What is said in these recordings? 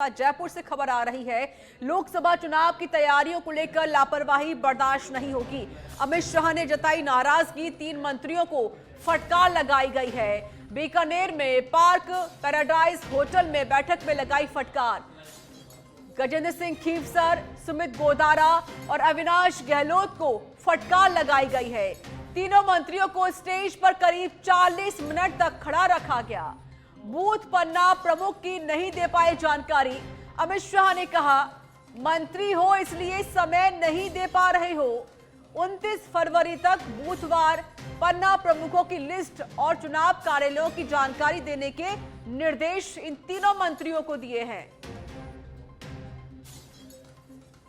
जयपुर से खबर आ रही है। लोकसभा चुनाव की तैयारियों को लेकर लापरवाही बर्दाश्त नहीं होगी। अमित शाह ने जताई नाराजगी, 3 मंत्रियों को फटकार लगाई गई है। बीकानेर में पार्क पैराडाइज होटल में बैठक में लगाई फटकार। गजेंद्र सिंह खीवसर, सुमित गोदारा और अविनाश गहलोत को फटकार लगाई गई है। तीनों मंत्रियों को स्टेज पर करीब 40 मिनट तक खड़ा रखा गया। बूथ पन्ना प्रमुख की नहीं दे पाए जानकारी। अमित शाह ने कहा, मंत्री हो इसलिए समय नहीं दे पा रहे हो। 29 फरवरी तक बूथवार पन्ना प्रमुखों की लिस्ट और चुनाव कार्यालयों की जानकारी देने के निर्देश इन तीनों मंत्रियों को दिए हैं।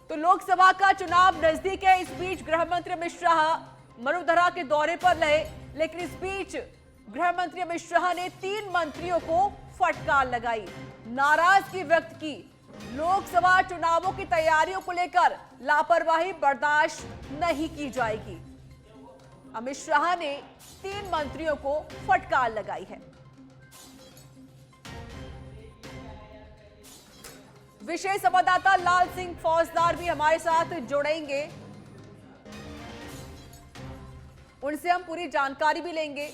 तो लोकसभा का चुनाव नजदीक है। इस बीच गृह मंत्री अमित शाह मरुधरा के दौरे पर रहे, लेकिन इस बीच गृह मंत्री अमित शाह ने 3 मंत्रियों को फटकार लगाई, नाराजगी व्यक्त की। लोकसभा चुनावों की तैयारियों को लेकर लापरवाही बर्दाश्त नहीं की जाएगी। अमित शाह ने 3 मंत्रियों को फटकार लगाई है। विशेष संवाददाता लाल सिंह फौजदार भी हमारे साथ जुड़ेंगे, उनसे हम पूरी जानकारी भी लेंगे।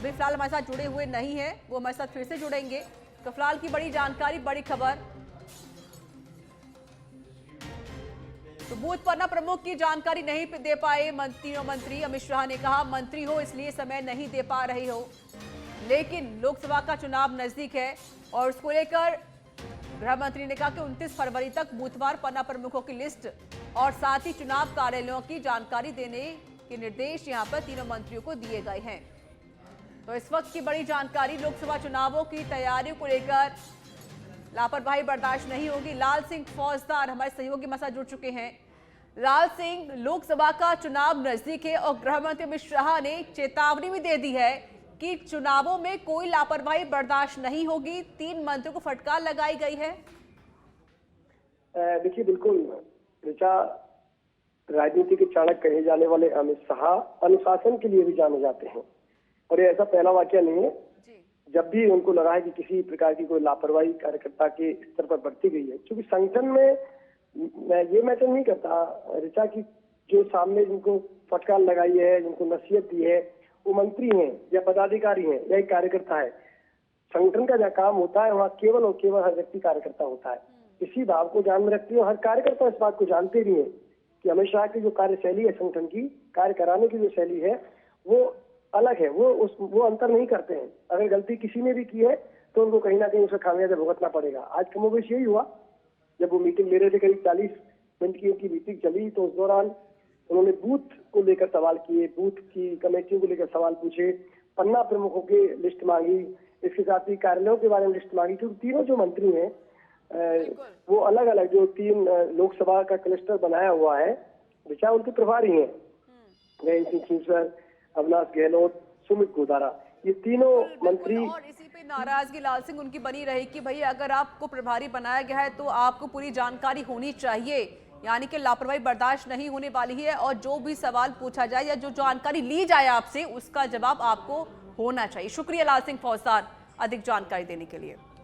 वे फिलहाल हमारे साथ जुड़े हुए नहीं हैं, वो हमारे साथ फिर से जुड़ेंगे। तो फिलहाल की बड़ी जानकारी, बड़ी खबर, तो बूथ पन्ना प्रमुख की जानकारी नहीं दे पाए मंत्री। अमित शाह ने कहा, मंत्री हो इसलिए समय नहीं दे पा रहे हो, लेकिन लोकसभा का चुनाव नजदीक है और उसको लेकर गृह मंत्री ने कहा कि 29 फरवरी तक बूथवार पन्ना प्रमुखों की लिस्ट और साथ ही चुनाव कार्यालयों की जानकारी देने के निर्देश यहां पर तीनों मंत्रियों को दिए गए हैं। तो इस वक्त की बड़ी जानकारी, लोकसभा चुनावों की तैयारियों को लेकर लापरवाही बर्दाश्त नहीं होगी। लाल सिंह फौजदार हमारे सहयोगी हमारे साथ जुड़ चुके हैं। लाल सिंह, लोकसभा का चुनाव नजदीक है और गृह मंत्री अमित शाह ने चेतावनी भी दे दी है कि चुनावों में कोई लापरवाही बर्दाश्त नहीं होगी। 3 मंत्रियों को फटकार लगाई गई है। देखिए, बिल्कुल ऋचा, राजनीति के चाणक्य कहे जाने वाले अमित शाह अनुशासन के लिए भी जाने जाते हैं और ये ऐसा पहला वाकया नहीं है। जब भी उनको लगा है कि किसी प्रकार की कोई लापरवाही कार्यकर्ता के स्तर पर बढ़ती गई है, क्योंकि संगठन में ये मैटर नहीं करता ऋचा की जो सामने जिनको फटकार लगाई है, जिनको नसीहत दी है, वो मंत्री हैं या पदाधिकारी हैं या एक कार्यकर्ता है। संगठन का जहाँ काम होता है वहाँ केवल और केवल हर व्यक्ति कार्यकर्ता होता है। इसी भाव को ध्यान में रखते हुए हर कार्यकर्ता इस बात को जानते भी है कि अमित शाह की जो कार्यशैली है, संगठन की कार्य कराने की जो शैली है, वो अलग है। वो अंतर नहीं करते हैं। अगर गलती किसी ने भी की है तो उनको कहीं ना कहीं उसका खामियाजा भुगतना पड़ेगा। आज कमोबेश यही हुआ। जब वो मीटिंग ले रहे थे, करीब 40 मिनट की उनकी मीटिंग चली, तो उस दौरान उन्होंने बूथ को लेकर सवाल किए, बूथ की कमेटियों को लेकर सवाल पूछे, पन्ना प्रमुखों की लिस्ट मांगी, इसके साथ ही कार्यालयों के बारे में लिस्ट मांगी। क्योंकि तीनों जो मंत्री हैं वो अलग अलग जो 3 लोकसभा का क्लस्टर बनाया हुआ है, विचार उनके प्रभारी हैं। गजेंद्र सिंह खीवसर, अविनाश गहलोत, सुमित गोदारा, ये तीनों मंत्री। और इसी पे नाराजगी लाल सिंह उनकी बनी रही कि भाई अगर आपको प्रभारी बनाया गया है तो आपको पूरी जानकारी होनी चाहिए, यानी कि लापरवाही बर्दाश्त नहीं होने वाली है और जो भी सवाल पूछा जाए या जो जानकारी ली जाए आपसे, उसका जवाब आपको होना चाहिए। शुक्रिया लाल सिंह फौजदार अधिक जानकारी देने के लिए।